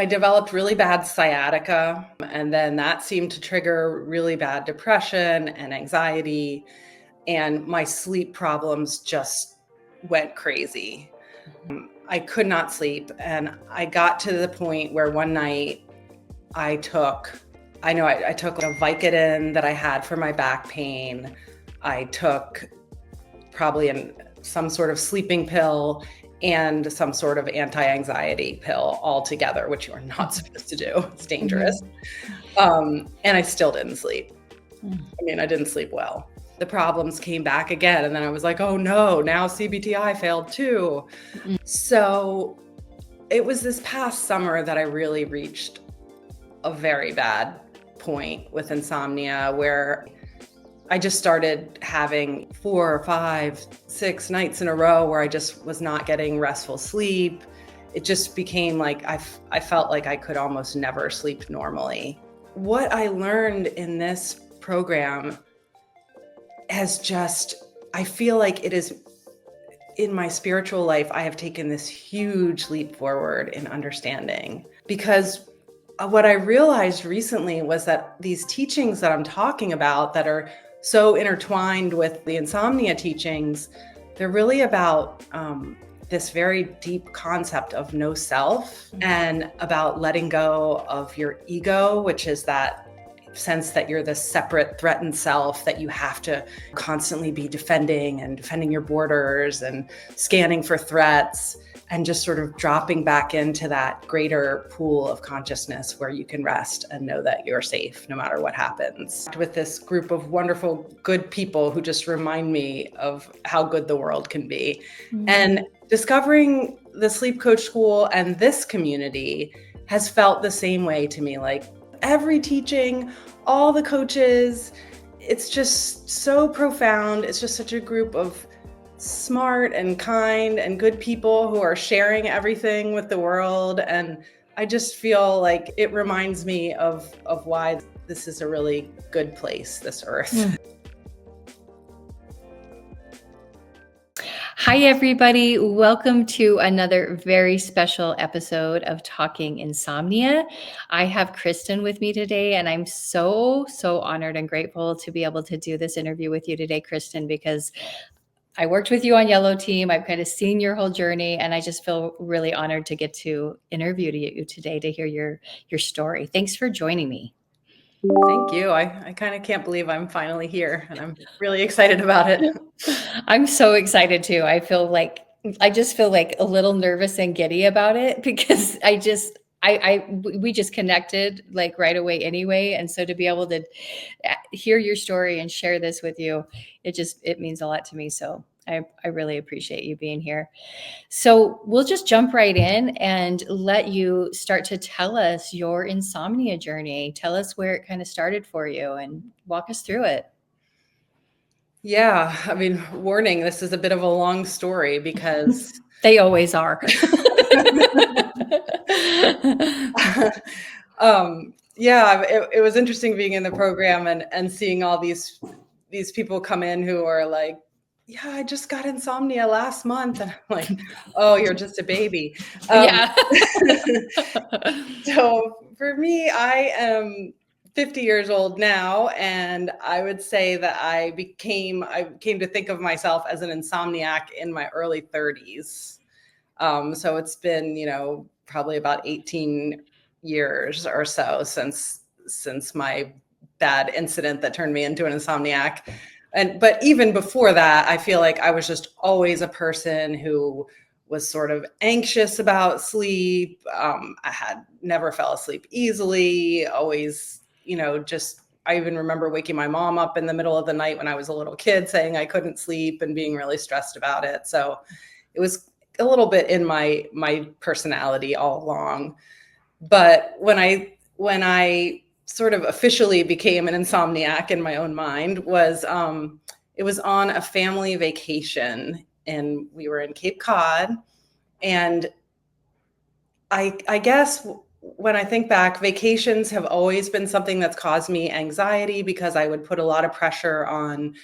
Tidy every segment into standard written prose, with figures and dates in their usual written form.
I developed really bad sciatica, and then that seemed to trigger really bad depression and anxiety, and my sleep problems just went crazy. I could not sleep, and I got to the point where one night I took a Vicodin that I had for my back pain. I took probably some sort of sleeping pill and some sort of anti-anxiety pill all together, which you are not supposed to do. It's dangerous. And I still didn't sleep. I mean, I didn't sleep well. The problems came back again. And then I was like, oh no, now CBT-I failed too. So it was this past summer that I really reached a very bad point with insomnia, where I just started having 4, 5, 6 nights in a row where I just was not getting restful sleep. It just became like I felt like I could almost never sleep normally. What I learned in this program has just, I feel like it is, in my spiritual life, I have taken this huge leap forward in understanding, because what I realized recently was that these teachings that I'm talking about that are so intertwined with the insomnia teachings, they're really about this very deep concept of no self, and about letting go of your ego, which is that sense that you're this separate, threatened self that you have to constantly be defending your borders and scanning for threats, and just sort of dropping back into that greater pool of consciousness where you can rest and know that you're safe no matter what happens. With this group of wonderful, good people who just remind me of how good the world can be. And discovering the Sleep Coach School and this community has felt the same way to me. Like every teaching, all the coaches, it's just so profound. It's just such a group of smart and kind and good people who are sharing everything with the world. And I just feel like it reminds me of why this is a really good place, this earth. Hi, everybody. Welcome to another very special episode of Talking Insomnia. I have Kristin with me today, and I'm so honored and grateful to be able to do this interview with you today, Kristin, because I worked with you on Yellow Team. I've kind of seen your whole journey, and I just feel really honored to get to interview you today to hear your story. Thanks for joining me. Thank you. I kind of can't believe I'm finally here, and I'm really excited about it. I'm so excited too. I just feel like a little nervous and giddy about it, because we just connected like right away anyway. And so to be able to hear your story and share this with you, it means a lot to me. So I really appreciate you being here. So we'll just jump right in and let you start to tell us your insomnia journey. Tell us where it kind of started for you and walk us through it. Yeah, I mean, warning, this is a bit of a long story because they always are. Yeah, it was interesting being in the program and seeing all these people come in who are like, yeah, I just got insomnia last month. And I'm like, oh, you're just a baby. Yeah. So for me, I am 50 years old now, and I would say that I came to think of myself as an insomniac in my early 30s. So it's been, probably about 18 years or so since my bad incident that turned me into an insomniac. But even before that, I feel like I was just always a person who was sort of anxious about sleep. I had never fell asleep easily, always, I even remember waking my mom up in the middle of the night when I was a little kid saying I couldn't sleep and being really stressed about it. So it was a little bit in my personality all along. But when I sort of officially became an insomniac in my own mind was it was on a family vacation, and we were in Cape Cod. And I guess when I think back, vacations have always been something that's caused me anxiety, because I would put a lot of pressure on,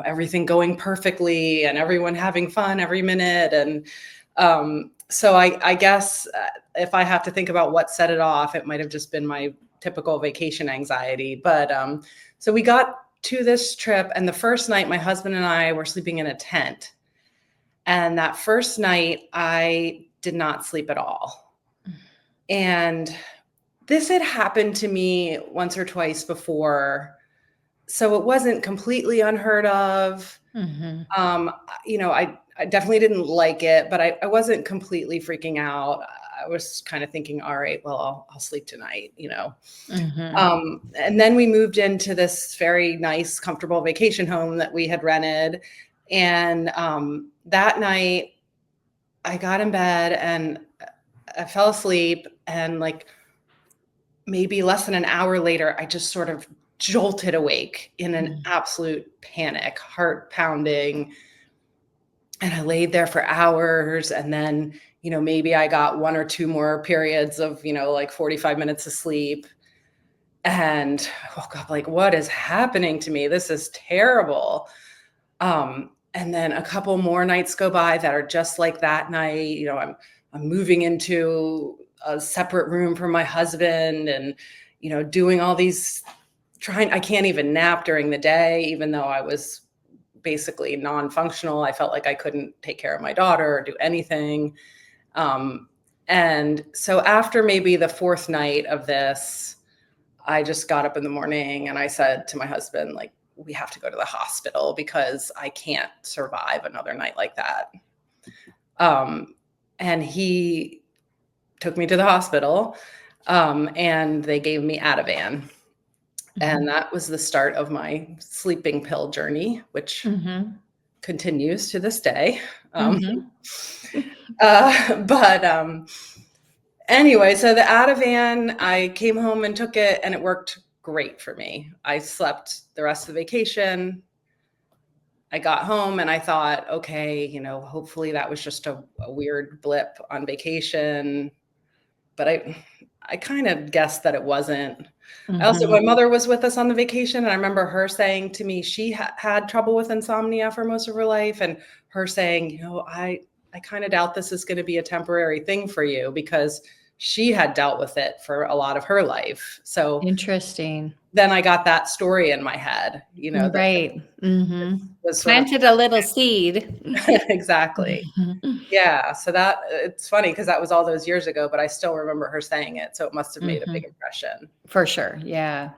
everything going perfectly and everyone having fun every minute. And so I guess if I have to think about what set it off, it might have just been my typical vacation anxiety. But so we got to this trip, and the first night, my husband and I were sleeping in a tent. And that first night, I did not sleep at all. And this had happened to me once or twice before, so it wasn't completely unheard of. I definitely didn't like it, but I wasn't completely freaking out. I was kind of thinking, all right, well, I'll sleep tonight, and then we moved into this very nice, comfortable vacation home that we had rented. And that night I got in bed and I fell asleep, and like maybe less than an hour later, I just sort of jolted awake in an absolute panic, heart pounding. And I laid there for hours. And then, maybe I got 1 or 2 more periods of, like 45 minutes of sleep. And I woke up like, what is happening to me? This is terrible. And then a couple more nights go by that are just like that night. I'm moving into a separate room from my husband and, doing all these I can't even nap during the day, even though I was basically non-functional. I felt like I couldn't take care of my daughter or do anything. And so after maybe the 4th night of this, I just got up in the morning and I said to my husband, like, we have to go to the hospital because I can't survive another night like that. And he took me to the hospital, and they gave me Ativan. And that was the start of my sleeping pill journey, which continues to this day. Anyway, so the Ativan, I came home and took it, and it worked great for me. I slept the rest of the vacation. I got home and I thought, okay, hopefully that was just a weird blip on vacation. But I kind of guessed that it wasn't. My mother was with us on the vacation, and I remember her saying to me, she had trouble with insomnia for most of her life, and her saying, I kind of doubt this is going to be a temporary thing for you, because she had dealt with it for a lot of her life. So interesting. Then I got that story in my head, right. Was planted a little seed. Exactly. Yeah. So that it's funny because that was all those years ago, but I still remember her saying it. So it must have made a big impression. For sure. Yeah.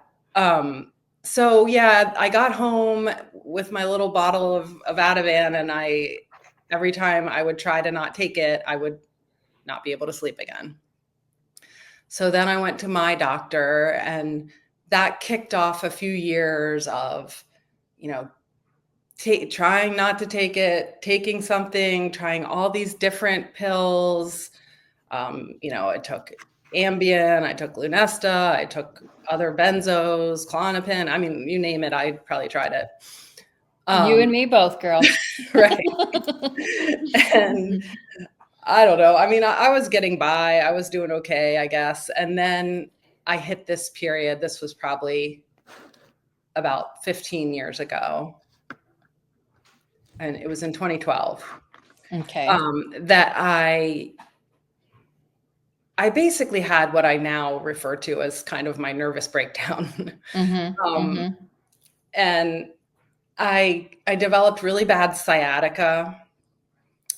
So yeah, I got home with my little bottle of Ativan, and every time I would try to not take it, I would not be able to sleep again. So then I went to my doctor, and that kicked off a few years of, trying not to take it, taking something, trying all these different pills. I took Ambien, I took Lunesta, I took other benzos, Klonopin. I mean, you name it, I probably tried it. You and me both, girl. Right. And I don't know. I mean, I was getting by. I was doing okay, I guess. And then I hit this period. This was probably about 15 years ago. And it was in 2012. Okay. That I basically had what I now refer to as kind of my nervous breakdown. And I developed really bad sciatica.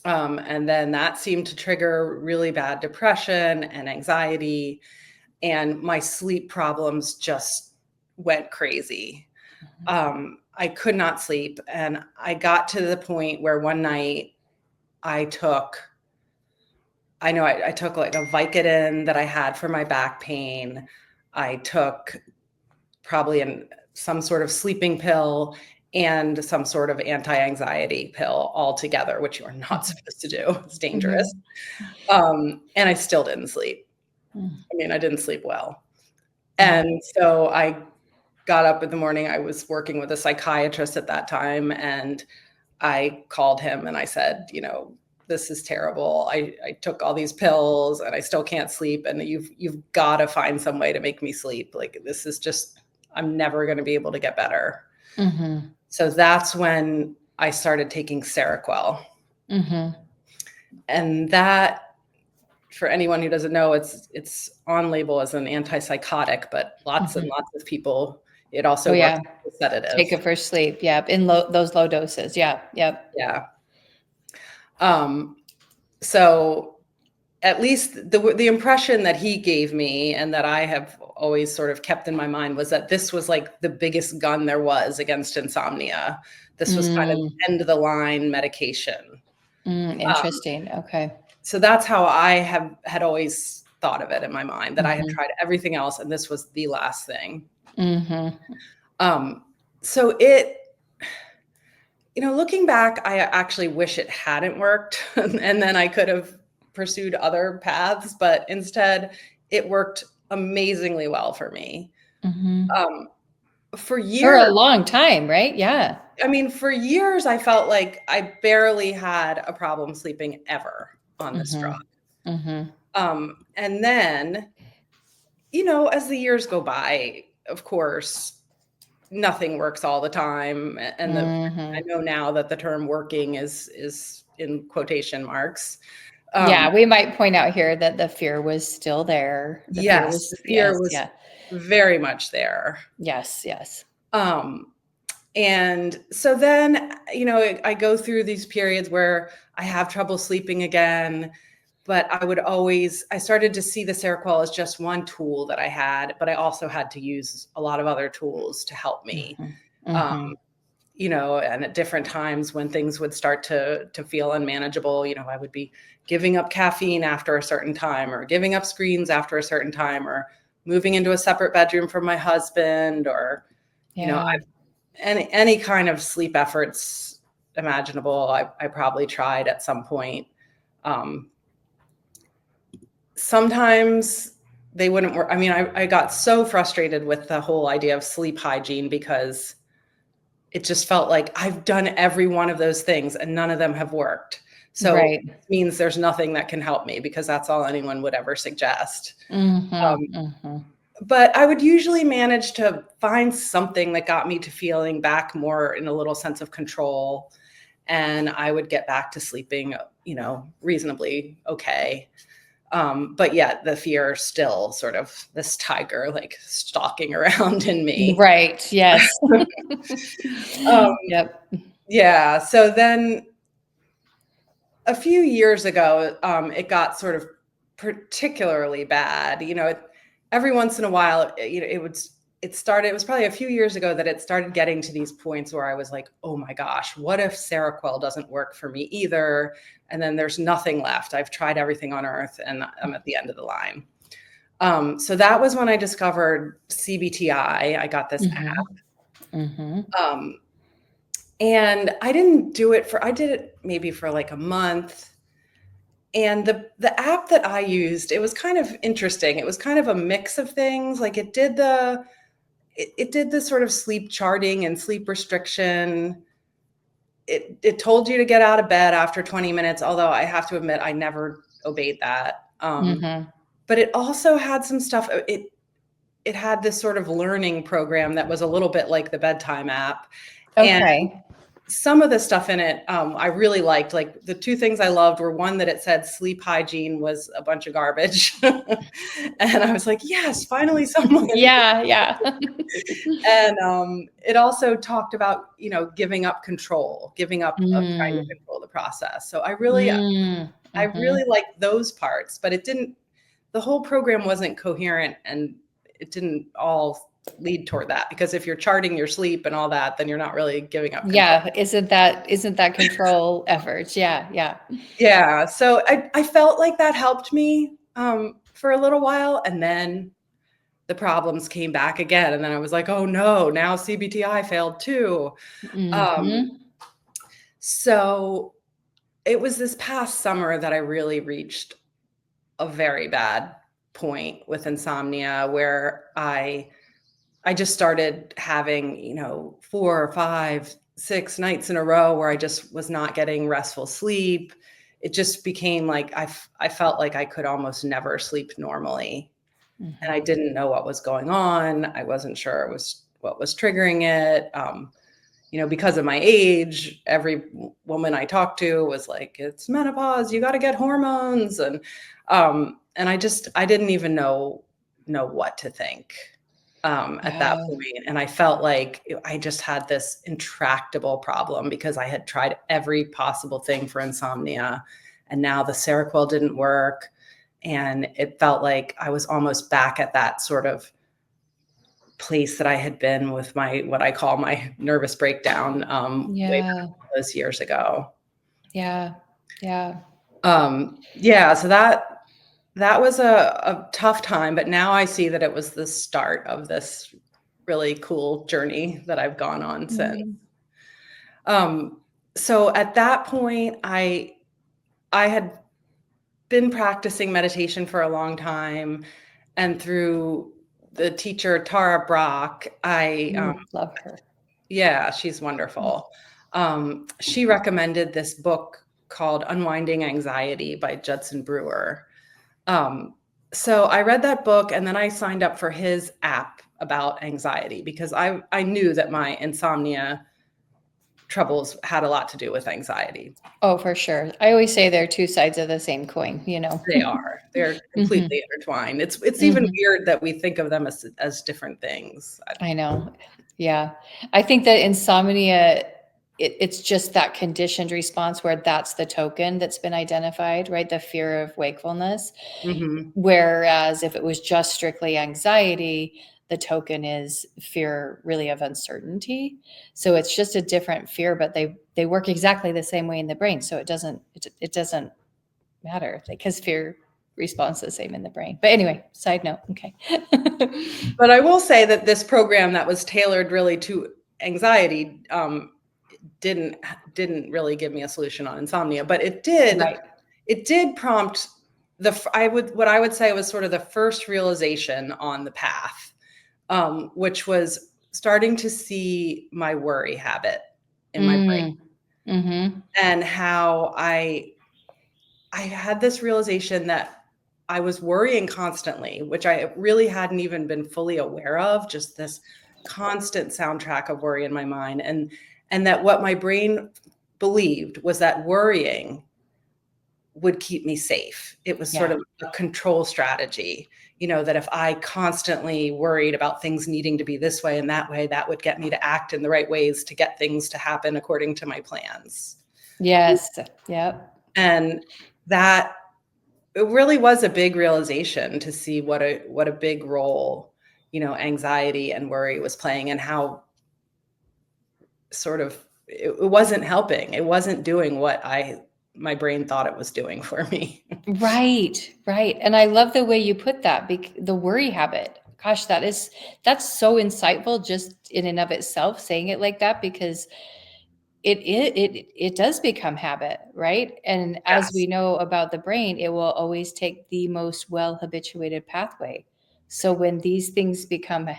And then that seemed to trigger really bad depression and anxiety. And my sleep problems just went crazy. I could not sleep. And I got to the point where one night I took like a Vicodin that I had for my back pain. I took probably some sort of sleeping pill and some sort of anti-anxiety pill all together, which you are not supposed to do. It's dangerous. And I still didn't sleep. I mean, I didn't sleep well. And so I got up in the morning. I was working with a psychiatrist at that time, and I called him and I said, this is terrible. I took all these pills and I still can't sleep. And you've got to find some way to make me sleep. Like, this is just, I'm never going to be able to get better. So that's when I started taking Cerakquil. And that for anyone who doesn't know, it's on label as an antipsychotic, but lots and lots of people, it also works as a sedative. Take it for sleep. Yep. In those low doses. Yeah. Yep. Yeah. So at least the impression that he gave me and that I have always sort of kept in my mind was that this was like the biggest gun there was against insomnia. This was kind of end of the line medication. Interesting. Okay. So that's how I had always thought of it in my mind, that I had tried everything else and this was the last thing. So it, looking back, I actually wish it hadn't worked and then I could have pursued other paths, but instead it worked amazingly well for me. For years. For a long time, right? Yeah. I mean, for years, I felt like I barely had a problem sleeping ever on this drug. And then, as the years go by, of course, nothing works all the time. And I know now that the term working is in quotation marks. Yeah, we might point out here that the fear was still there. The fear was very much there. Yes, yes. And so then, I go through these periods where I have trouble sleeping again, but I started to see the Cerakquil as just one tool that I had, but I also had to use a lot of other tools to help me. And at different times when things would start to feel unmanageable, I would be giving up caffeine after a certain time, or giving up screens after a certain time, or moving into a separate bedroom from my husband, or, any kind of sleep efforts imaginable. I probably tried at some point. Sometimes they wouldn't work. I mean, I got so frustrated with the whole idea of sleep hygiene because it just felt like I've done every one of those things and none of them have worked. So it means there's nothing that can help me, because that's all anyone would ever suggest. But I would usually manage to find something that got me to feeling back more in a little sense of control. And I would get back to sleeping, reasonably okay. But yeah, the fear still sort of this tiger, like stalking around in me. Right. Yes. Yep. Yeah. So then a few years ago, it got sort of particularly bad. Every once in a while, it was probably a few years ago that it started getting to these points where I was like, oh my gosh, what if Cerakquil doesn't work for me either? And then there's nothing left. I've tried everything on earth and I'm at the end of the line. So that was when I discovered CBT-I. I got this app. And I didn't do it I did it maybe for like a month. And the app that I used, it was kind of interesting. It was kind of a mix of things. Like it did the sort of sleep charting and sleep restriction. It told you to get out of bed after 20 minutes, although I have to admit I never obeyed that. But it also had some stuff. It had this sort of learning program that was a little bit like the BedTyme app. Okay. And some of the stuff in it, I really liked. Like the two things I loved were, one, that it said sleep hygiene was a bunch of garbage. And I was like, yes, finally someone. Yeah. And it also talked about, giving up control, giving up trying to control the process. So I really liked those parts, but the whole program wasn't coherent, and it didn't all lead toward that, because if you're charting your sleep and all that, then you're not really giving up control. Yeah. Isn't that control efforts? Yeah. So I felt like that helped me for a little while, and then the problems came back again, and then I was like, oh no, now CBT-I failed too. So it was this past summer that I really reached a very bad point with insomnia, where I just started having, 4 or 5, 6 nights in a row where I just was not getting restful sleep. It just became like I felt like I could almost never sleep normally. And I didn't know what was going on. I wasn't sure what was triggering it. because of my age, every woman I talked to was like, it's menopause, you got to get hormones. And I didn't even know what to think at that Yeah. point. And I felt like I just had this intractable problem because I had tried every possible thing for insomnia. And now the Cerakquil didn't work. And it felt like I was almost back at that sort of place that I had been with what I call my nervous breakdown way back all those years ago. Yeah. Yeah. So that was a tough time, but now I see that it was the start of this really cool journey that I've gone on since. So at that point, I had been practicing meditation for a long time, and through the teacher Tara Brach, Love her. yeah, she's wonderful. She recommended this book called Unwinding Anxiety by Judson Brewer. So I read that book, and then I signed up for his app about anxiety because I knew that my insomnia troubles had a lot to do with anxiety. Oh, for sure. I always say they're two sides of the same coin, They are. They're completely intertwined. It's even weird that we think of them as different things. I know. Yeah. I think that insomnia, it's just that conditioned response where that's the token that's been identified, right? The fear of wakefulness. Mm-hmm. Whereas if it was just strictly anxiety, the token is fear really of uncertainty. So it's just a different fear, but they work exactly the same way in the brain. So it doesn't matter because fear responds the same in the brain. But anyway, side note. Okay. But I will say that this program that was tailored really to anxiety didn't really give me a solution on insomnia, but it did. Right. It did prompt what I would say was sort of the first realization on the path, which was starting to see my worry habit in my brain, and how I had this realization that I was worrying constantly, which I really hadn't even been fully aware of, just this constant soundtrack of worry in my mind. And that what my brain believed was that worrying would keep me safe. It was sort of a control strategy, that if I constantly worried about things needing to be this way and that way, that would get me to act in the right ways to get things to happen according to my plans. Yes. Yep. And that it really was a big realization to see what a big role, anxiety and worry was playing, and how sort of it wasn't helping. It wasn't doing what my brain thought it was doing for me. Right. And I love the way you put that, the worry habit. Gosh, that's so insightful just in and of itself, saying it like that, because it does become habit, right? And as we know about the brain, it will always take the most well habituated pathway. So when these things become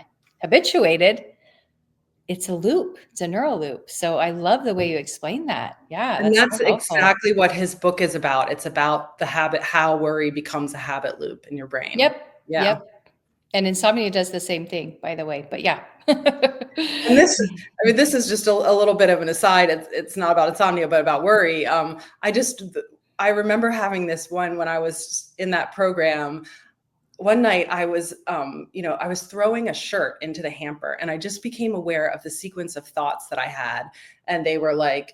habituated, it's a loop. It's a neural loop. So I love the way you explain that. Yeah, And that's that's so helpful. exactly what his book is about. It's about the habit, how worry becomes a habit loop in your brain. Yep. And insomnia does the same thing, by the way. But yeah. And this is just a little bit of an aside. It's not about insomnia, but about worry. I remember having this one when I was in that program. One night I was, I was throwing a shirt into the hamper, and I just became aware of the sequence of thoughts that I had. And they were like,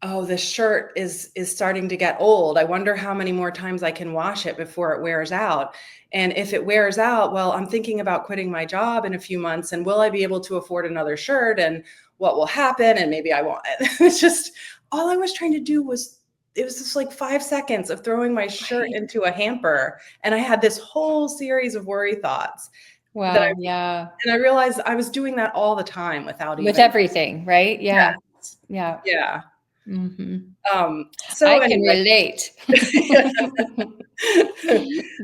oh, this shirt is starting to get old. I wonder how many more times I can wash it before it wears out. And if it wears out, well, I'm thinking about quitting my job in a few months, and will I be able to afford another shirt, and what will happen? And maybe I won't. It's just, all I was trying to do was, it was just like 5 seconds of throwing my shirt into a hamper. And I had this whole series of worry thoughts. Wow. Yeah. And I realized I was doing that all the time With everything, right? Yeah. Yeah. So I can anyway, relate.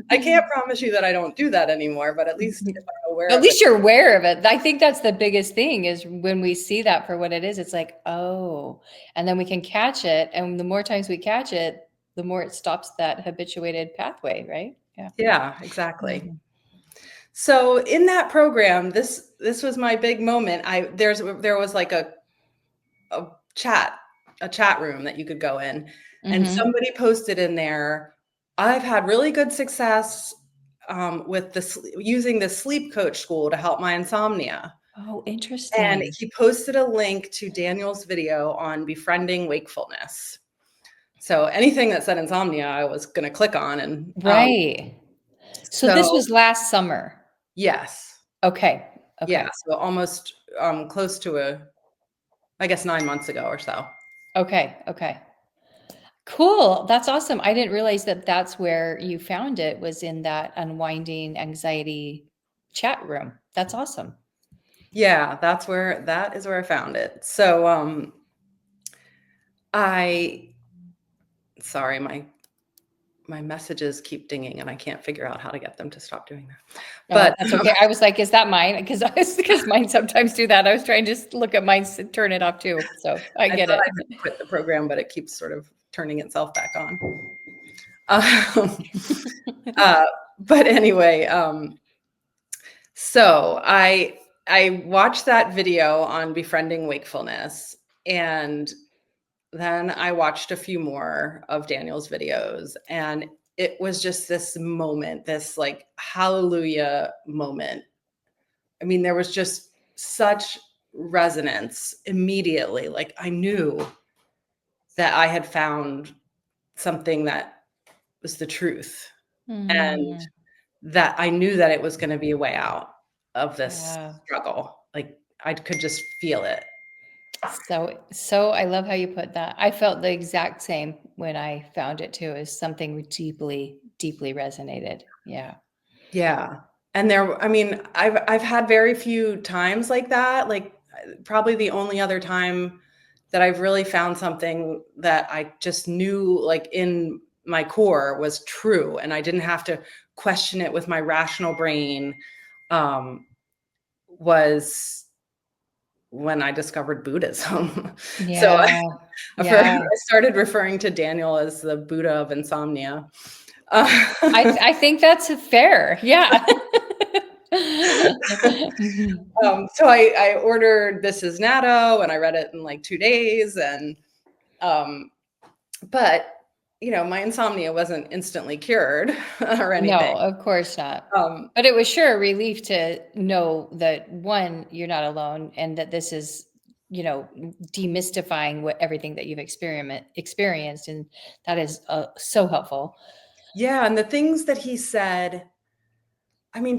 I can't promise you that I don't do that anymore, but at least if I'm aware At least you're aware of it. I think that's the biggest thing, is when we see that for what it is, it's like, oh, and then we can catch it. And the more times we catch it, the more it stops that habituated pathway, right? Yeah, exactly. So in that program, this was my big moment. There was like a chat room that you could go in, and somebody posted in there, I've had really good success with using the sleep coach school to help my insomnia. Oh, And interesting. he posted a link to Daniel's video on befriending wakefulness. So anything that said insomnia, I was going to click on. And Right. So this was last summer. Yes. Okay. Yeah. Okay. So almost close to I guess 9 months ago or so. Okay. Okay. Cool. That's awesome. I didn't realize that that's where you found it, was in that unwinding anxiety chat room. That's awesome. Yeah, that is where I found it. So sorry, my messages keep dinging and I can't figure out how to get them to stop doing that. Oh, But that's okay. I was like, is that mine? Because mine sometimes do that. I was trying to just look at mine, turn it off too. So I get thought it. I had quit the program, but it keeps sort of turning itself back on. Um, but anyway, so I watched that video on befriending wakefulness, and then I watched a few more of Daniel's videos, and it was just this moment, this like hallelujah moment. I mean, there was just such resonance immediately. Like I knew that I had found something that was the truth, and Mm, that I knew that it was going to be a way out of this yeah. struggle. Like I could just feel it. So I love how you put that. I felt the exact same when I found it too, as something deeply, deeply resonated. Yeah. Yeah. And I mean, I've had very few times like that. Like probably the only other time that I've really found something that I just knew like in my core was true, and I didn't have to question it with my rational brain, was when I discovered Buddhism. So Yeah. I Yeah. started referring to Daniel as the Buddha of insomnia. I think that's fair. Yeah. So I ordered This Is Natto, and I read it in like 2 days. And, but my insomnia wasn't instantly cured or anything. No, of course not. Um, But it was sure a relief to know that, one, you're not alone, and that this is, demystifying everyththing that you've experienced, and that is so helpful. yeah. And the things that he said, I mean,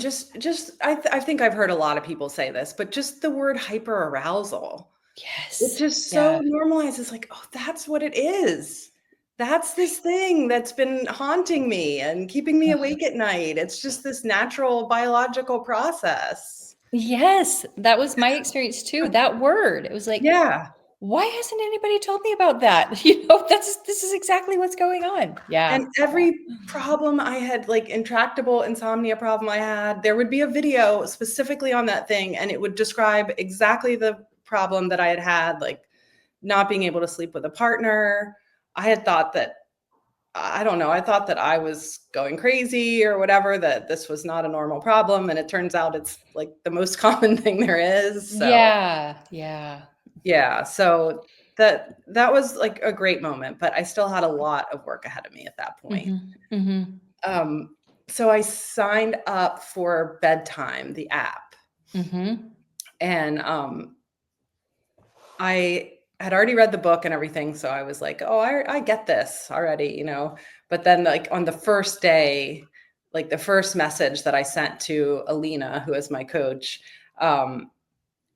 I think I've heard a lot of people say this, but just the word hyperarousal, it Yes. just so Yeah. normalizes, like, oh, that's what it is. That's this thing that's been haunting me and keeping me awake at night. It's just this natural biological process. Yes, that was my experience too. That word, it was like, Yeah. why hasn't anybody told me about that? This is exactly what's going on. Yeah. And every problem I had, like intractable insomnia problem I had, there would be a video specifically on that thing, and it would describe exactly the problem that I had had, like not being able to sleep with a partner. I had thought that, I don't know, I thought that I was going crazy or whatever, that this was not a normal problem. And it turns out it's like the most common thing there is. So Yeah. Yeah. yeah. So that was like a great moment, but I still had a lot of work ahead of me at that point. Mhm. Mhm. So I signed up for BedTyme, the app, Mhm. and I had already read the book and everything, so I was like, "Oh, I get this already." But then, like on the first day, like the first message that I sent to Alina, who is my coach,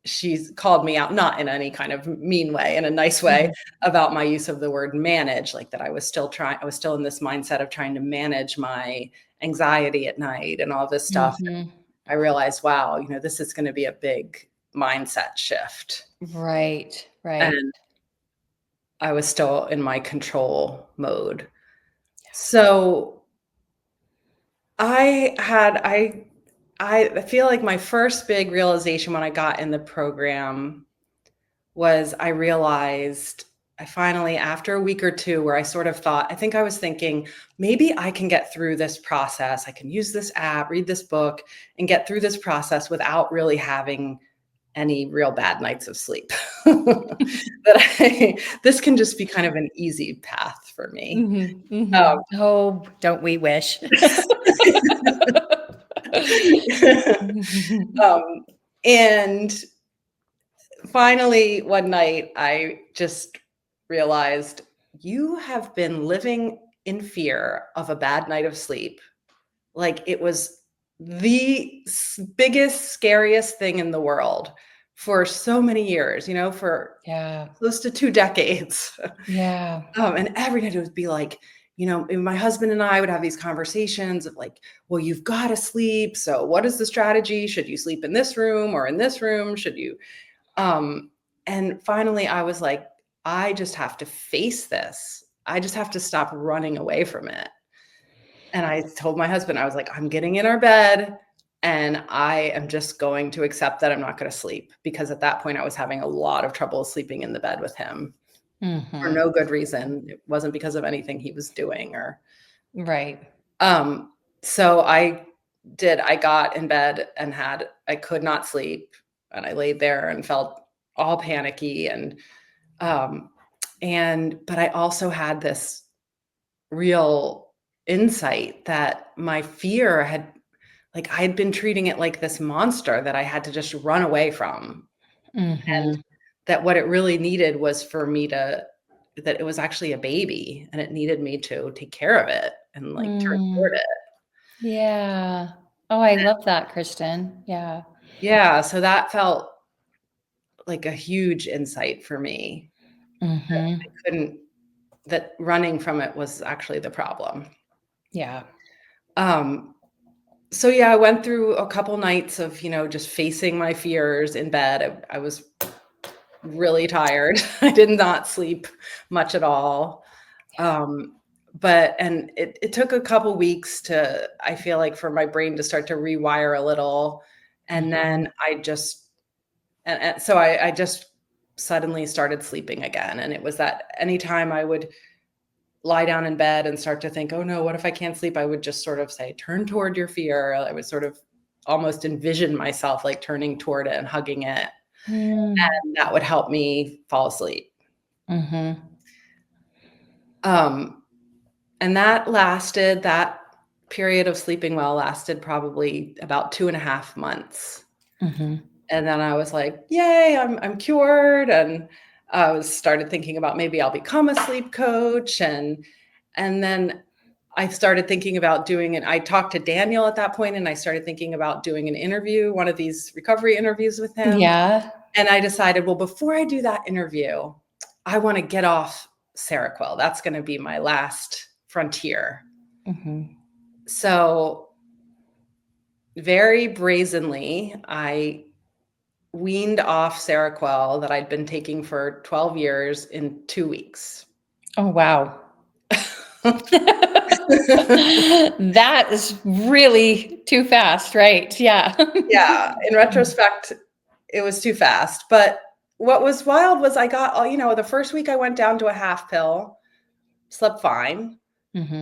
she's called me out, not in any kind of mean way, in a nice way, Mhm. about my use of the word manage, like that I was still in this mindset of trying to manage my anxiety at night and all this stuff. Mhm. I realized, wow, this is going to be a big mindset shift. Right. Right. And I was still in my control mode. So I feel like my first big realization when I got in the program was I realized I finally, after a week or two where I sort of thought, I think I was thinking, maybe I can get through this process. I can use this app, read this book, and get through this process without really having any real bad nights of sleep. This can just be kind of an easy path for me. Oh, don't we wish? And finally, one night, I just realized you have been living in fear of a bad night of sleep. Like it was the biggest, scariest thing in the world for so many years, for close to 2 decades. Yeah. And every night it would be like, and my husband and I would have these conversations of like, well, you've got to sleep. So what is the strategy? Should you sleep in this room or in this room? Should you? And finally I was like, I just have to face this. I just have to stop running away from it. And I told my husband, I was like, I'm getting in our bed and I am just going to accept that I'm not going to sleep, because at that point I was having a lot of trouble sleeping in the bed with him for no good reason. It wasn't because of anything he was doing or. Right. So I got in bed and I could not sleep, and I laid there and felt all panicky but I also had this real insight that my fear I had been treating it like this monster that I had to just run away from. And that what it really needed was for me that it was actually a baby and it needed me to take care of it and turn toward it. Yeah. Oh, I love that, Kristin. Yeah. Yeah. So that felt like a huge insight for me. That running from it was actually the problem. Yeah. So yeah, I went through a couple nights of, just facing my fears in bed. I was really tired. I did not sleep much at all. And it took a couple weeks I feel like, for my brain to start to rewire a little. And then so I just suddenly started sleeping again. And it was that anytime I would lie down in bed and start to think, oh no, what if I can't sleep? I would just sort of say, turn toward your fear. I would sort of almost envision myself like turning toward it and hugging it. And that would help me fall asleep. And that period of sleeping well lasted probably about 2.5 months. And then I was like, yay, I'm cured. And I started thinking about maybe I'll become a sleep coach. And then I started thinking about doing it. I talked to Daniel at that point, and I started thinking about doing an interview, one of these recovery interviews with him. Yeah. And I decided, well, before I do that interview, I want to get off Cerakquil. That's going to be my last frontier. So very brazenly, I weaned off Cerakquil that I'd been taking for 12 years in 2 weeks. Oh, wow. That is really too fast, right? Yeah. Yeah. In retrospect, it was too fast. But what was wild was I got, the first week I went down to a half pill, slept fine.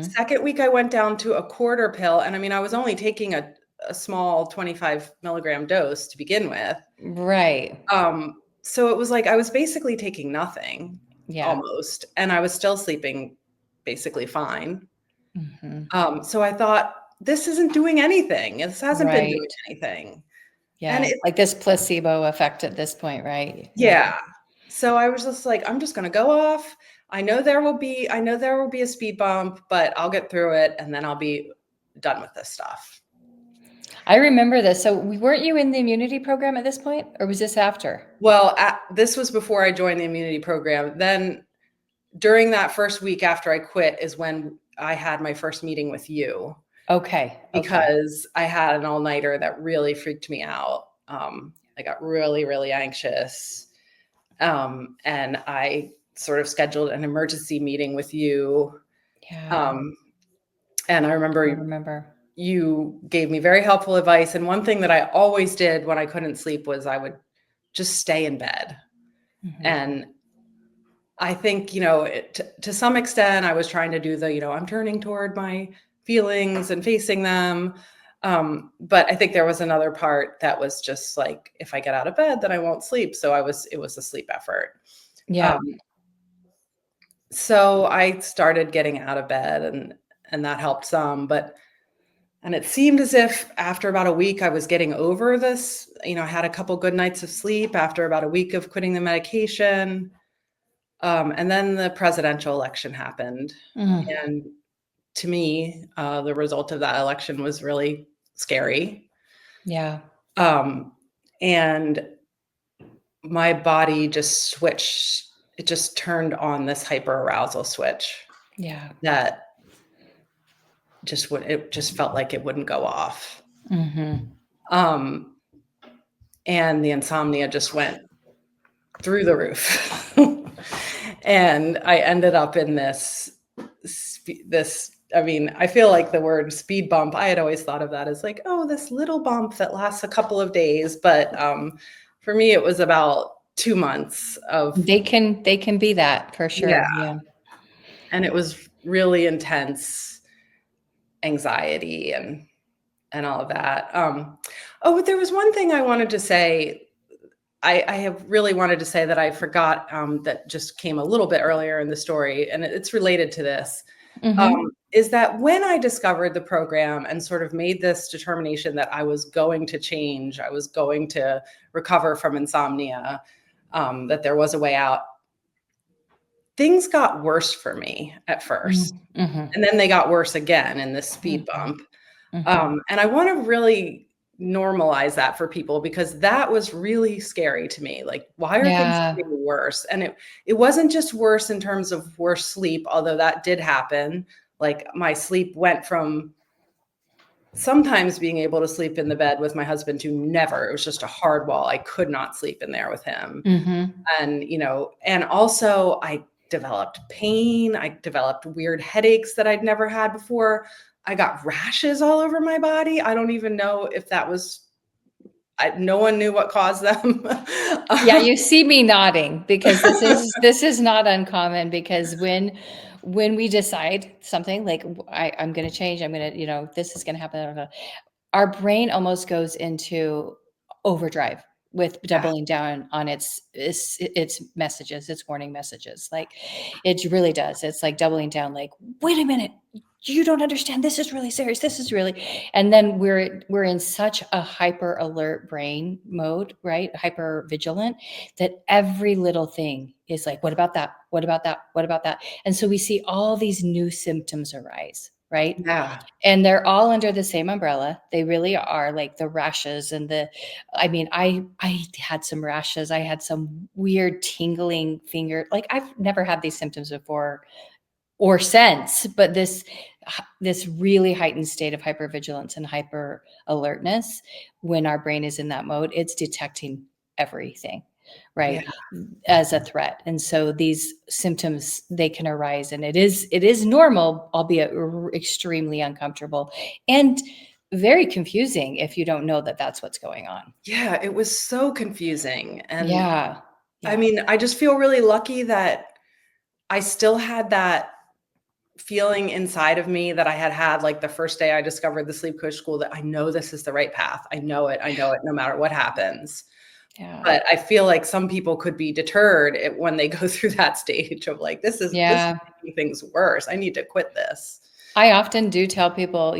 Second week I went down to a quarter pill. And I mean, I was only taking a small 25 milligram dose to begin with. Right. So it was like I was basically taking nothing almost, and I was still sleeping basically fine. So I thought, this isn't doing anything. This hasn't been doing anything. Yeah. And like this placebo effect at this point, right? Yeah. So I was just like, I'm just going to go off. I know there will be a speed bump, but I'll get through it and then I'll be done with this stuff. I remember this. So weren't you in the immunity program at this point, or was this after? Well, this was before I joined the immunity program. Then during that first week after I quit is when I had my first meeting with you. Okay. Because I had an all-nighter that really freaked me out. I got really, really anxious. And I sort of scheduled an emergency meeting with you. Yeah. And I remember you gave me very helpful advice. And one thing that I always did when I couldn't sleep was I would just stay in bed. And I think, to some extent, I was trying to do the, I'm turning toward my feelings and facing them. But I think there was another part that was just like, if I get out of bed, then I won't sleep. So it was a sleep effort. Yeah. Um, so I started getting out of bed and that helped some, and it seemed as if after about a week I was getting over this. I had a couple good nights of sleep after about a week of quitting the medication. And then the presidential election happened. Mm. And to me, the result of that election was really scary. Yeah. And my body just switched. It just turned on this hyperarousal switch Yeah. that it just felt like it wouldn't go off. Mm-hmm. And the insomnia just went through the roof. And I ended up in this, I feel like the word speed bump, I had always thought of that as like, oh, this little bump that lasts a couple of days. But for me, it was about 2 months of, They can be that for sure. yeah. Yeah. And it was really intense anxiety and all of that. But there was one thing I wanted to say. I have really wanted to say that I forgot, that just came a little bit earlier in the story, and it's related to this, Mm-hmm. is that when I discovered the program and sort of made this determination that I was going to change, I was going to recover from insomnia, that there was a way out, things got worse for me at first. Mm-hmm. And then they got worse again in this speed bump. Mm-hmm. And I want to really normalize that for people, because that was really scary to me. Like, why are things Yeah. getting worse? And it wasn't just worse in terms of worse sleep, although that did happen. Like, my sleep went from sometimes being able to sleep in the bed with my husband to never. It was just a hard wall. I could not sleep in there with him. Mm-hmm. And also I developed pain. I developed weird headaches that I'd never had before. I got rashes all over my body. I don't even know if that was, no one knew what caused them. Yeah, you see me nodding because this is not uncommon, because when we decide something like I'm going to change, I'm going to, this is going to happen, our brain almost goes into overdrive with Yeah. doubling down on its messages, its warning messages. Like, it really does. It's like doubling down, like, wait a minute, you don't understand. This is really serious. This is really, and then we're in such a hyper alert brain mode, right? Hyper vigilant, that every little thing is like, what about that? What about that? What about that? And so we see all these new symptoms arise, right? Yeah. And they're all under the same umbrella. They really are, like the rashes and I had some rashes. I had some weird tingling finger. Like, I've never had these symptoms before or since, but this really heightened state of hypervigilance and hyper alertness, when our brain is in that mode, it's detecting everything, Yeah. right, as a threat. And so these symptoms, they can arise, and it is normal, albeit extremely uncomfortable and very confusing if you don't know that that's what's going on. Yeah. It was so confusing. And Yeah. I Yeah. mean, I just feel really lucky that I still had that feeling inside of me that I had like the first day I discovered the sleep coach school, that I know this is the right path. I know it no matter what happens. Yeah. But I feel like some people could be deterred when they go through that stage of like, this is Yeah. making things worse. I need to quit this. I often do tell people,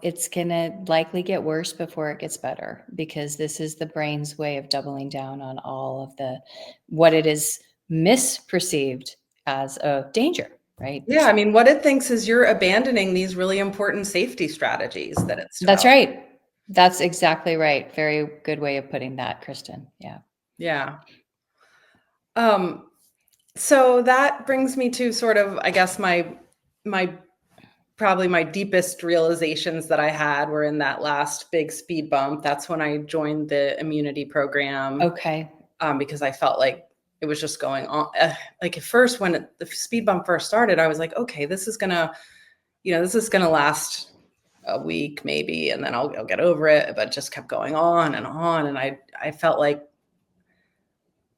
it's going to likely get worse before it gets better, because this is the brain's way of doubling down on all of what it is misperceived as a danger, right? Yeah, I mean, what it thinks is you're abandoning these really important safety strategies that it's That's developed. right. That's exactly right. Very good way of putting that, Kristin. Yeah. Yeah. So that brings me to sort of, I guess, my probably my deepest realizations that I had were in that last big speed bump. That's when I joined the immunity program, Okay. because I felt like it was just going on. Like, at first, when the speed bump first started, I was like, okay, this is gonna last a week maybe, and then I'll get over it. But it just kept going on, and I felt like,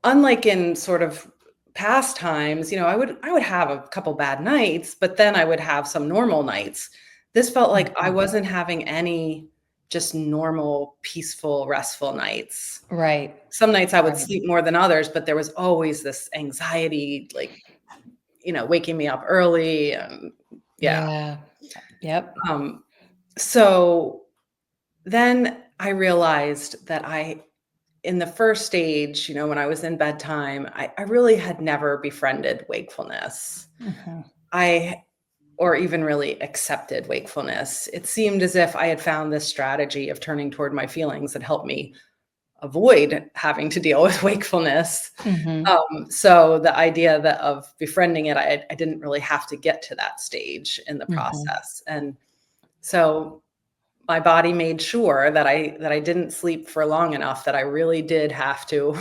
unlike in sort of past times, I would have a couple bad nights, but then I would have some normal nights. This felt like I wasn't having any just normal, peaceful, restful nights. Right. Some nights I would Right. sleep more than others, but there was always this anxiety, like, waking me up early. Yeah. Yeah. Yep. So then I realized that in the first stage, when I was in BedTyme, I really had never befriended wakefulness. Mhm. Or even really accepted wakefulness. It seemed as if I had found this strategy of turning toward my feelings that helped me avoid having to deal with wakefulness. Mhm. So the idea of befriending it, I didn't really have to get to that stage in the Mhm. process. And so my body made sure that I didn't sleep for long enough, that I really did have to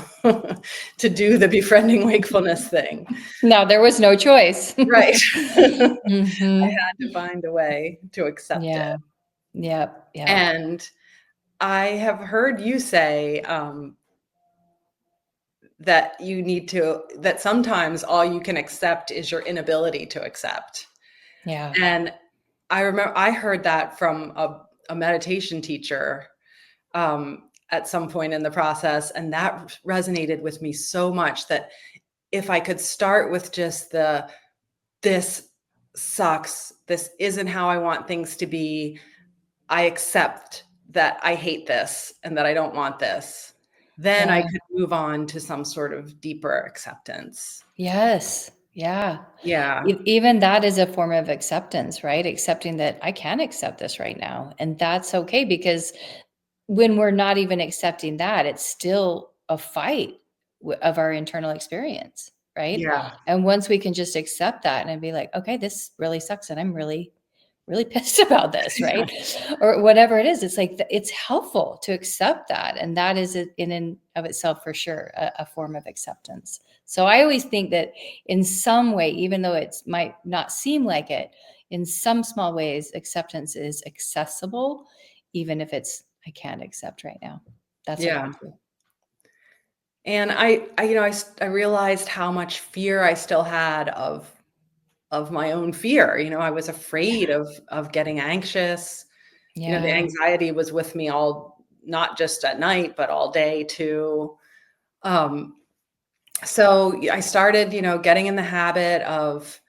to do the befriending wakefulness thing. No, there was no choice. Right. I Mhm. had to find a way to accept it. Yeah. Yep. Yep. And I have heard you say that sometimes all you can accept is your inability to accept. Yeah. And I remember I heard that from a meditation teacher at some point in the process. And that resonated with me so much, that if I could start with just this sucks, this isn't how I want things to be, I accept that I hate this and that I don't want this, then I Yeah. could move on to some sort of deeper acceptance. Yes. Yeah. Yeah. Even that is a form of acceptance, right? Accepting that I can accept this right now. And that's okay, because when we're not even accepting that, it's still a fight of our internal experience, right? Yeah. And once we can just accept that and be like, okay, this really sucks, and I'm really, really pissed about this, Yeah. right? Or whatever it is, it's like it's helpful to accept that, and that is in and of itself for sure a form of acceptance. So I always think that in some way, even though it might not seem like it, in some small ways, acceptance is accessible, even if it's I can't accept right now. That's okay Yeah. too. And I realized how much fear I still had of my own fear. I was afraid of getting anxious. The Yeah. anxiety was with me all, not just at night, but all day too. Um, so I started, getting in the habit of,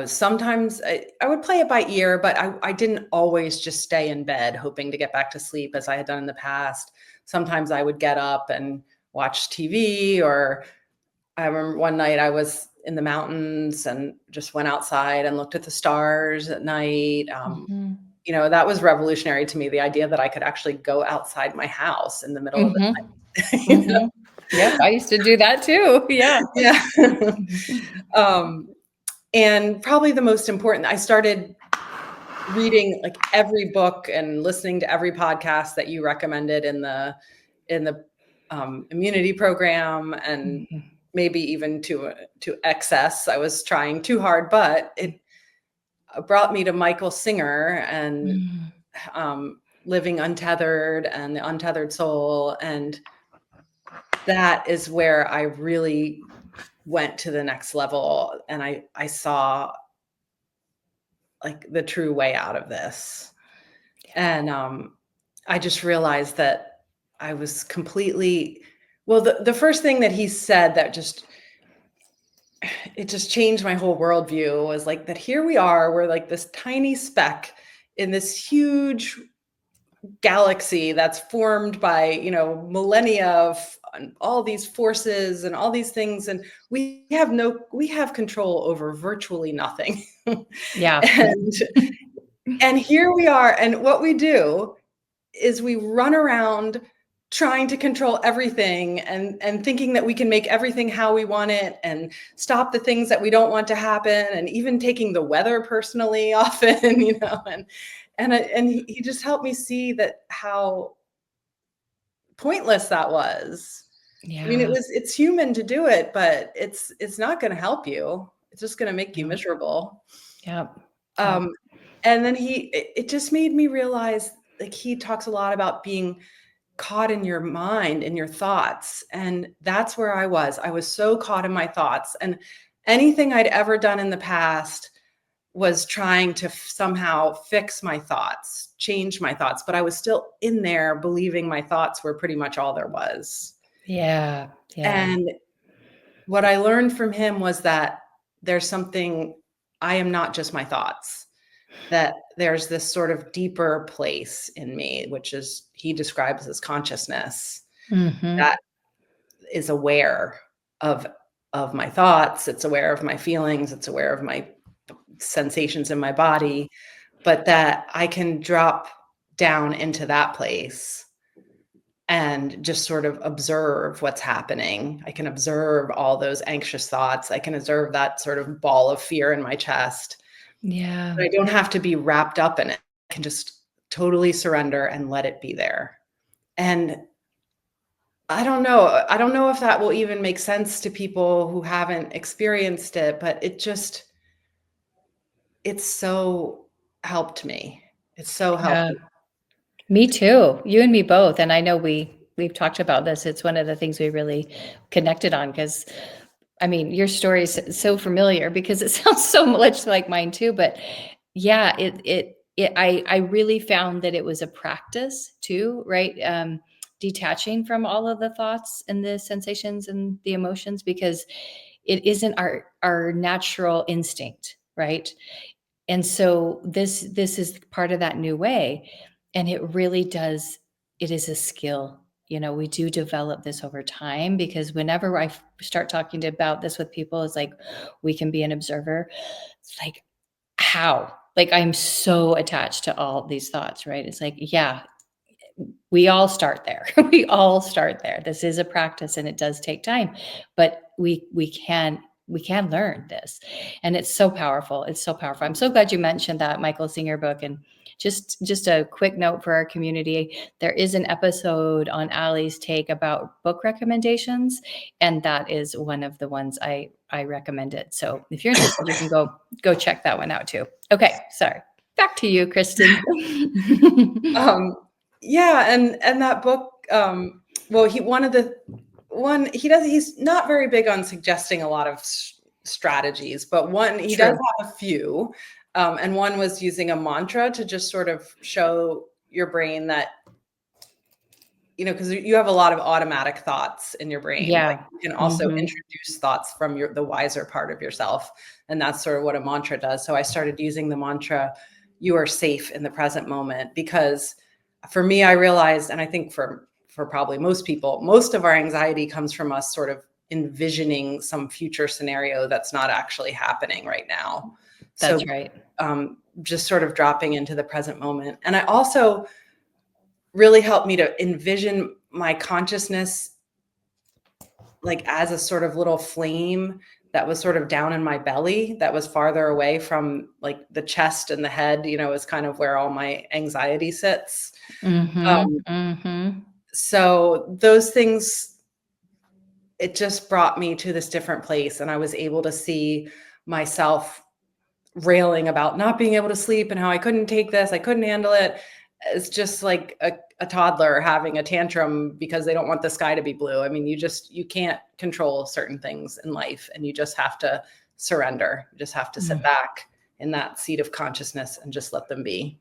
sometimes I would play it by ear, but I didn't always just stay in bed hoping to get back to sleep as I had done in the past. Sometimes I would get up and watch TV, or I remember one night I was in the mountains and just went outside and looked at the stars at night. Mhm. That was revolutionary to me, the idea that I could actually go outside my house in the middle of the Mhm. night. Mhm. Yep, I used to do that too. Yeah. Yeah. um, and probably the most important, I started reading like every book and listening to every podcast that you recommended in the immunity program, and Mhm. maybe even to excess. I was trying too hard, but it brought me to Michael Singer and Mm. Living Untethered and The Untethered Soul, and that is where I really went to the next level, and I saw like the true way out of this. Yeah. And I just realized that I was completely, well, the first thing that he said that it just changed my whole worldview was like that here we are, we're like this tiny speck in this huge galaxy that's formed by, millennia of all these forces and all these things, and we have control over virtually nothing. Yeah. and and here we are, and what we do is we run around trying to control everything, and thinking that we can make everything how we want it and stop the things that we don't want to happen, and even taking the weather personally often, and he just helped me see that how pointless that was. I mean, Yeah. it's human to do it, but it's not going to help you. It's just going to make you Yep. miserable. Yep. Yep. Um, and then it just made me realize, like, he talks a lot about being caught in your mind, in your thoughts. And that's where I was. I was so caught in my thoughts. And anything I'd ever done in the past was trying to somehow fix my thoughts, change my thoughts. But I was still in there believing my thoughts were pretty much all there was. Yeah. Yeah. And what I learned from him was that there's something, I am not just my thoughts, that there's this sort of deeper place in me, which is, he describes as consciousness, Mm-hmm. that is aware of my thoughts, it's aware of my feelings, it's aware of my sensations in my body, but that I can drop down into that place and just sort of observe what's happening. I can observe all those anxious thoughts. I can observe that sort of ball of fear in my chest. Yeah. But I don't have to be wrapped up in it. I can just totally surrender and let it be there. And I don't know. I don't know if that will even make sense to people who haven't experienced it, but it's so helped me. It's so helped Yeah. me. Me too. You and me both. And I know we've talked about this. It's one of the things we really connected on because I mean, your story is so familiar because it sounds so much like mine too. But yeah, I really found that it was a practice too, right? Detaching from all of the thoughts and the sensations and the emotions because it isn't our natural instinct, right? And so this is part of that new way, and it really does, it is a skill. You know, we do develop this over time because whenever I start talking about this with people, it's like we can be an observer. It's like, how? Like I'm so attached to all these thoughts, right? It's like, yeah, we all start there. We all start there. This is a practice and it does take time, but we can learn this. And it's so powerful. It's so powerful. I'm so glad you mentioned that Michael Singer book. And just a quick note for our community, there is an episode on Allie's take about book recommendations, and that is one of the ones I recommended. So if you're interested, you can go check that one out too. Okay, sorry. Back to you, Kristin. Yeah, and that book, well, he's not very big on suggesting a lot of strategies, but he does True. have a few. And one was using a mantra to just sort of show your brain that, because you have a lot of automatic thoughts in your brain. Like Yeah. you can also Mhm. introduce thoughts from the wiser part of yourself. And that's sort of what a mantra does. So I started using the mantra, "You are safe in the present moment," because for me, I realized, and I think for probably most people, most of our anxiety comes from us sort of envisioning some future scenario that's not actually happening right now. So That's right. just sort of dropping into the present moment. And I also really helped me to envision my consciousness like as a sort of little flame that was sort of down in my belly, that was farther away from like the chest and the head, is kind of where all my anxiety sits. Mhm. Um, Mhm. so those things, it just brought me to this different place. And I was able to see myself railing about not being able to sleep and how I couldn't take this, I couldn't handle it. It's just like a toddler having a tantrum because they don't want the sky to be blue. I mean, you can't control certain things in life, and you just have to surrender. You just have to sit Mm. back in that seat of consciousness and just let them be.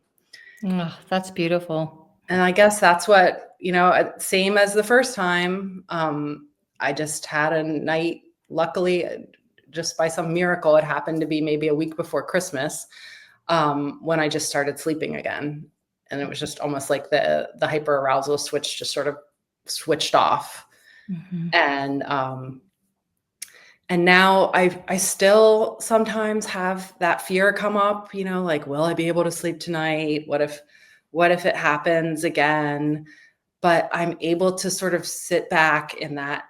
Oh, that's beautiful. And I guess that's what, same as the first time. I just had a night, luckily, just by some miracle, it happened to be maybe a week before Christmas, when I just started sleeping again. And it was just almost like the hyperarousal switch just sort of switched off. Mhm. And now I still sometimes have that fear come up, like, will I be able to sleep tonight? What if it happens again? But I'm able to sort of sit back in that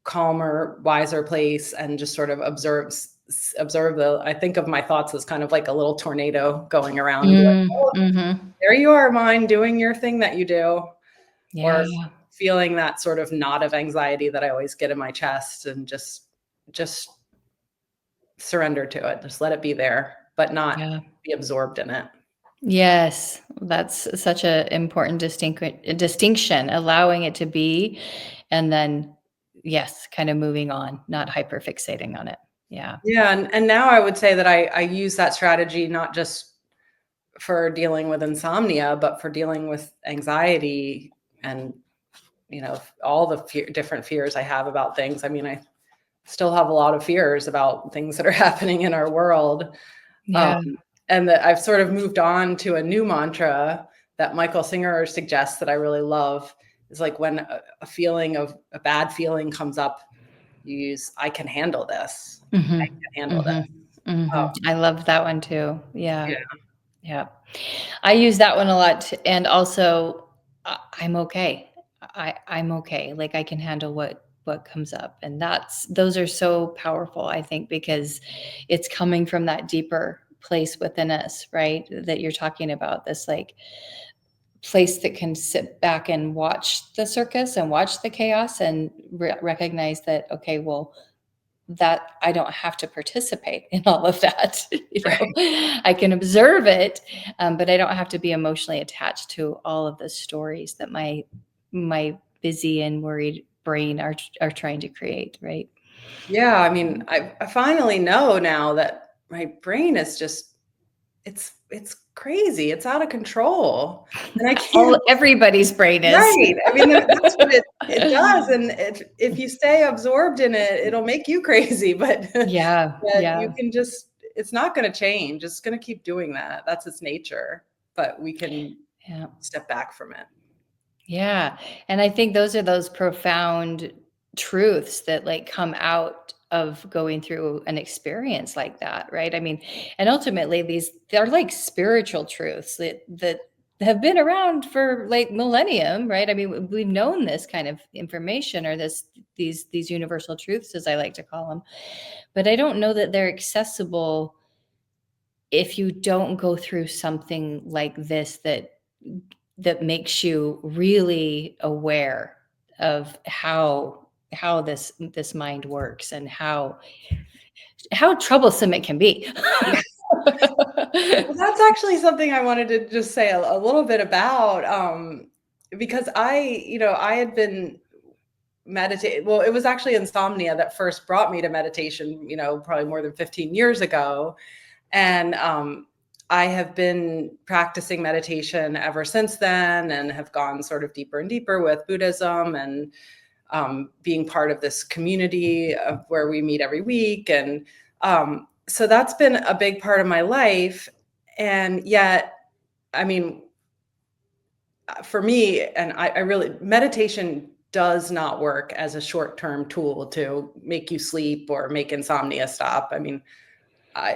calmer, wiser place and just sort of observe I think of my thoughts as kind of like a little tornado going around and be like, Mm, "Oh, mhm. there you are, mind, doing your thing that you do." Or Yeah. feeling that sort of knot of anxiety that I always get in my chest, and just surrender to it. Just let it be there, but not Yeah. be absorbed in it. Yes, that's such a important distinction, allowing it to be, and then, yes, kind of moving on, not hyper fixating on it. Yeah. Yeah, and now I would say that I use that strategy not just for dealing with insomnia, but for dealing with anxiety and, all the different fears I have about things. I mean, I still have a lot of fears about things that are happening in our world. Um, Yeah. and that I've sort of moved on to a new mantra that Michael Singer suggests that I really love is like when a feeling of a bad feeling comes up, you use, I can handle this. I Mhm. can handle Mhm. this. Mhm. Um, I love that one too. Yeah. yeah, Yeah. I use that one a lot and also I'm okay. I'm okay. Like I can handle what comes up. And those are so powerful, I think, because it's coming from that deeper place within us, right? That you're talking about, this like place that can sit back and watch the circus and watch the chaos and recognize that, okay, well, that I don't have to participate in all of that. right. I can observe it, but I don't have to be emotionally attached to all of the stories that my busy and worried brain are trying to create. Right? Yeah, I mean, I finally know now that my brain is just it's crazy. It's out of control. And I can't. Everybody's brain is. Right. I mean, that's what it does, and if you stay absorbed in it, it'll make you crazy, but Yeah, but you yeah, can just it's not gonna change. It's gonna keep doing that. That's its nature, but we can yeah. step back from it. Yeah. And I think those are those profound truths that like come out of going through an experience like that, right? I mean, and ultimately they're like spiritual truths that have been around for like millennium, right? I mean, we've known this kind of information or these universal truths as I like to call them. But I don't know that they're accessible if you don't go through something like this that makes you really aware of how this mind works and how troublesome it can be. Yeah. Well, that's actually something I wanted to just say a little bit about, because I had been meditate well, it was actually insomnia that first brought me to meditation, probably more than 15 years ago. And I have been practicing meditation ever since then and have gone sort of deeper and deeper with Buddhism and being part of this community of where we meet every week. And so that's been a big part of my life. And yet, I mean, for me, and I really, meditation does not work as a short-term tool to make you sleep or make insomnia stop. I mean,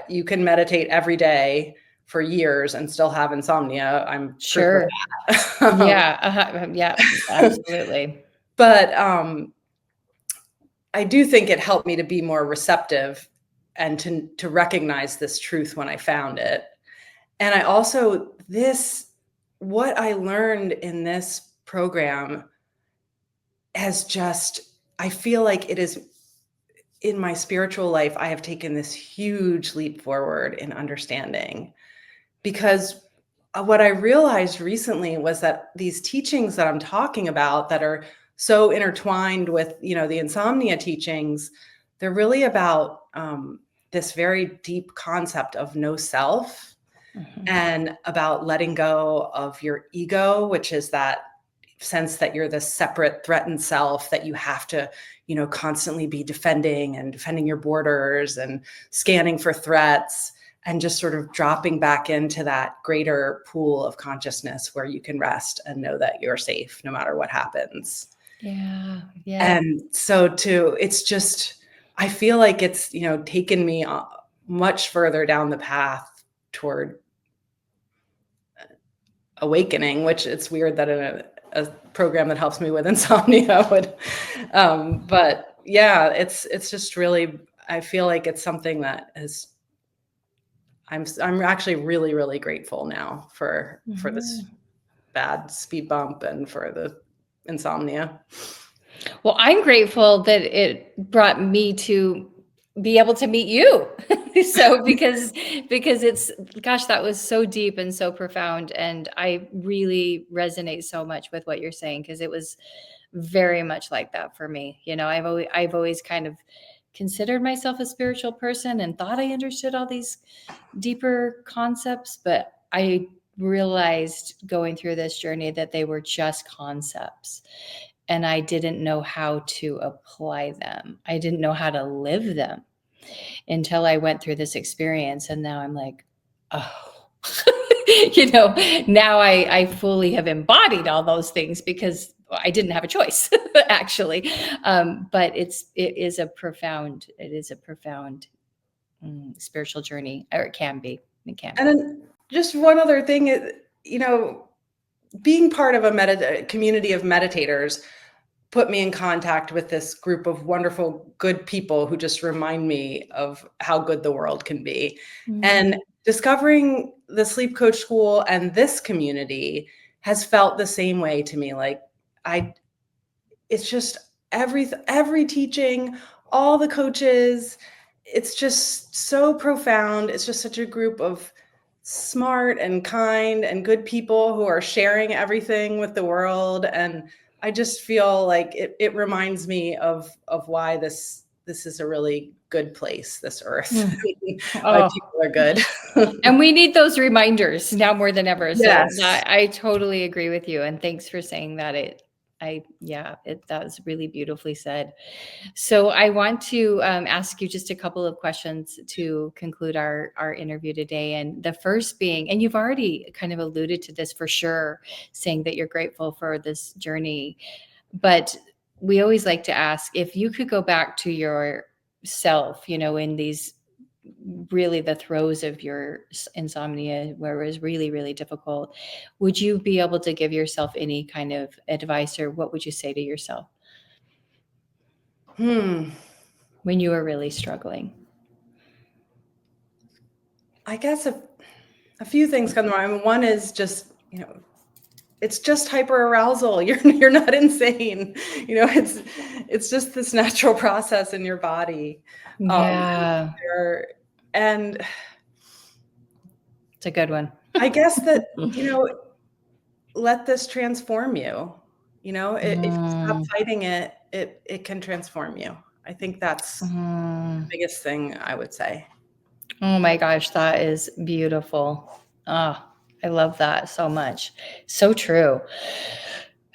you can meditate every day for years and still have insomnia. I'm proof of Sure. that. Yeah. Yeah. Absolutely. But I do think it helped me to be more receptive and to recognize this truth when I found it. And I also what I learned in this program has just I feel like it is in my spiritual life I have taken this huge leap forward in understanding. Because what I realized recently was that these teachings that I'm talking about that are so intertwined with, the insomnia teachings, they're really about this very deep concept of no self Mhm. and about letting go of your ego, which is that sense that you're this separate threatened self that you have to constantly be defending your borders and scanning for threats, and just sort of dropping back into that greater pool of consciousness where you can rest and know that you're safe no matter what happens. Yeah. Yeah. And so it's just I feel like it's taken me much further down the path toward awakening, which it's weird that in a program that helps me with insomnia would, but yeah, it's just really, I feel like it's something that is, I'm actually really, really grateful now for this Mhm. bad speed bump and for the insomnia. Well, I'm grateful that it brought me to be able to meet you. So because it's, gosh, that was so deep and so profound. And I really resonate so much with what you're saying, because it was very much like that for me. I've always kind of considered myself a spiritual person and thought I understood all these deeper concepts, but I realized going through this journey that they were just concepts, and I didn't know how to apply them. I didn't know how to live them until I went through this experience. And now I'm like, oh, now I fully have embodied all those things because I didn't have a choice, actually. But it is a profound spiritual journey, or it can be. It can be. And then just one other thing is, being part of a community of meditators put me in contact with this group of wonderful, good people who just remind me of how good the world can be. Mm-hmm. And discovering the sleep coach school and this community has felt the same way to me. Like it's just every teaching, all the coaches, it's just so profound. It's just such a group of smart and kind and good people who are sharing everything with the world. And I just feel like it reminds me of why this is a really good place, this earth. Why people are good. And we need those reminders now more than ever. Yes. So I totally agree with you. And thanks for saying that. That was really beautifully said. So I want to ask you just a couple of questions to conclude our interview today. And the first being, and you've already kind of alluded to this for sure, saying that you're grateful for this journey, but we always like to ask, if you could go back to yourself, in these really the throes of your insomnia, where it was really, really difficult, would you be able to give yourself any kind of advice, or what would you say to yourself when you were really struggling? I guess a few things come to mind. One is just, it's just hyperarousal. You're not insane. It's just this natural process in your body. Yeah. And it's a good one. I guess that, let this transform you. If you stop fighting it, it can transform you. I think that's the biggest thing I would say. Oh my gosh, that is beautiful. Oh, I love that so much. So true.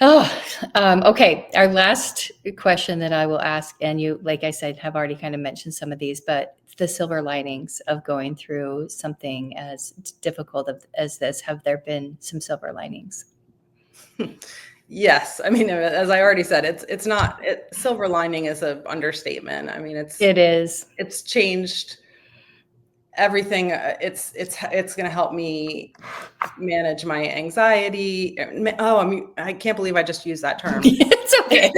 Okay. Our last question that I will ask, and you, like I said, have already kind of mentioned some of these, but the silver linings of going through something as difficult as this, have there been some silver linings? Yes. I mean, as I already said, it's not, silver lining is an understatement. I mean, it's changed everything. It's going to help me manage my anxiety. I can't believe I just used that term. It's okay.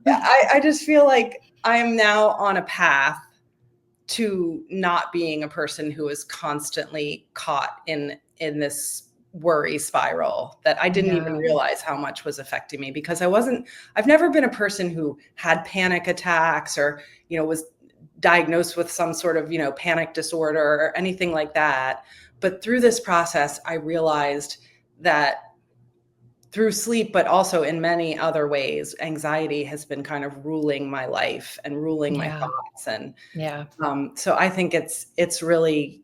I just feel like I am now on a path to not being a person who is constantly caught in this worry spiral that I didn't even realize how much was affecting me, because I've never been a person who had panic attacks or, was diagnosed with some sort of, panic disorder or anything like that. But through this process, I realized that through sleep, but also in many other ways, anxiety has been kind of ruling my life and ruling my thoughts. And so I think it's really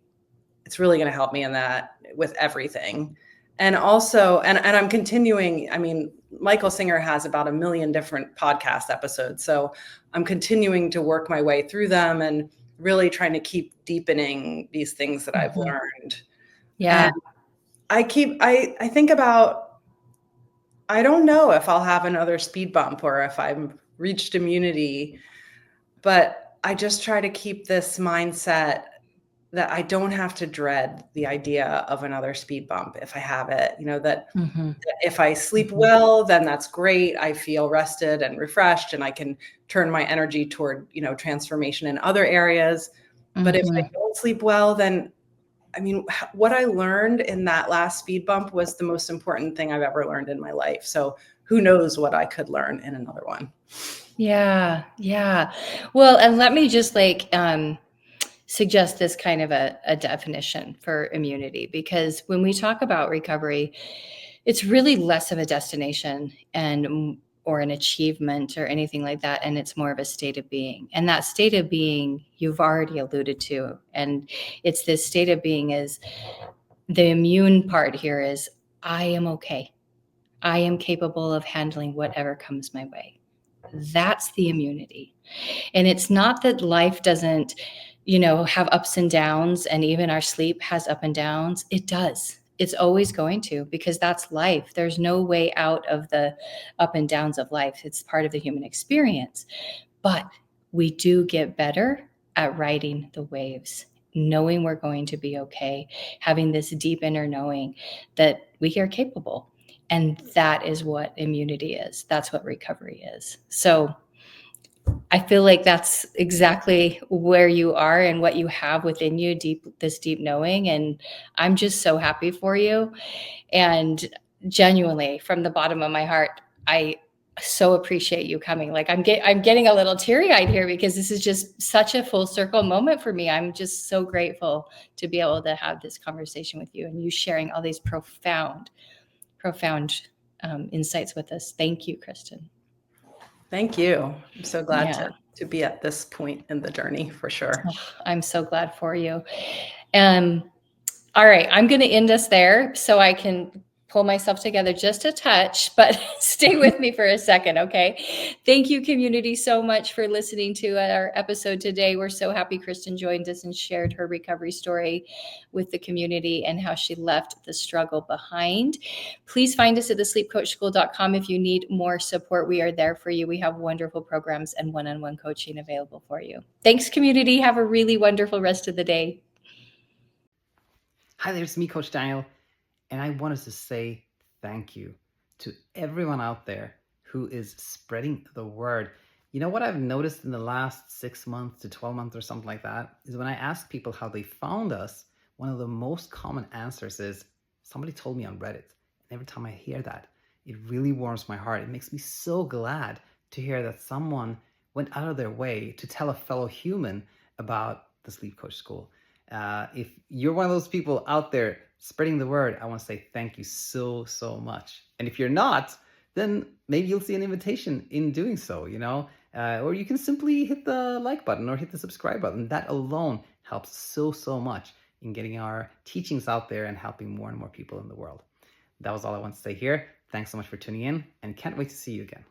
going to help me in that with everything. And also, and I'm continuing, I mean, Michael Singer has about 1 million different podcast episodes. So I'm continuing to work my way through them and really trying to keep deepening these things that I've learned. Yeah. And I think about, I don't know if I'll have another speed bump or if I've reached immunity, but I just try to keep this mindset that I don't have to dread the idea of another speed bump if I have it, that if I sleep well, then that's great. I feel rested and refreshed, and I can turn my energy toward, transformation in other areas. But if I don't sleep well, then, I mean, what I learned in that last speed bump was the most important thing I've ever learned in my life. So who knows what I could learn in another one. Yeah. Yeah. Well, and let me just suggest this kind of a definition for immunity, because when we talk about recovery, it's really less of a destination or an achievement or anything like that, and it's more of a state of being. And that state of being you've already alluded to, and it's this state of being is the immune part here is I am okay. I am capable of handling whatever comes my way. That's the immunity. And it's not that life doesn't, have ups and downs, and even our sleep has up and downs. It does. It's always going to, because that's life. There's no way out of the up and downs of life. It's part of the human experience. But we do get better at riding the waves, knowing we're going to be okay, having this deep inner knowing that we are capable. And that is what immunity is. That's what recovery is. So I feel like that's exactly where you are and what you have within you, this deep knowing. And I'm just so happy for you. And genuinely, from the bottom of my heart, I so appreciate you coming. Like I'm getting a little teary-eyed here, because this is just such a full circle moment for me. I'm just so grateful to be able to have this conversation with you, and you sharing all these profound insights with us. Thank you, Kristin. Thank you. I'm so glad Yeah. to be at this point in the journey, for sure. I'm so glad for you. All right, I'm going to end us there so I can pull myself together just a touch, but stay with me for a second, okay? Thank you, community, so much for listening to our episode today. We're so happy Kristin joined us and shared her recovery story with the community and how she left the struggle behind. Please find us at thesleepcoachschool.com if you need more support. We are there for you. We have wonderful programs and one-on-one coaching available for you. Thanks, community. Have a really wonderful rest of the day. Hi there, it's me, Coach Daniel, and I wanted to say thank you to everyone out there who is spreading the word. You know what I've noticed in the last 6 months to 12 months or something like that is when I ask people how they found us, one of the most common answers is somebody told me on Reddit. And every time I hear that, it really warms my heart. It makes me so glad to hear that someone went out of their way to tell a fellow human about the Sleep Coach School. If you're one of those people out there spreading the word, I want to say thank you so, so much. And if you're not, then maybe you'll see an invitation in doing so, or you can simply hit the like button or hit the subscribe button. That alone helps so, so much in getting our teachings out there and helping more and more people in the world. That was all I want to say here. Thanks so much for tuning in, and can't wait to see you again.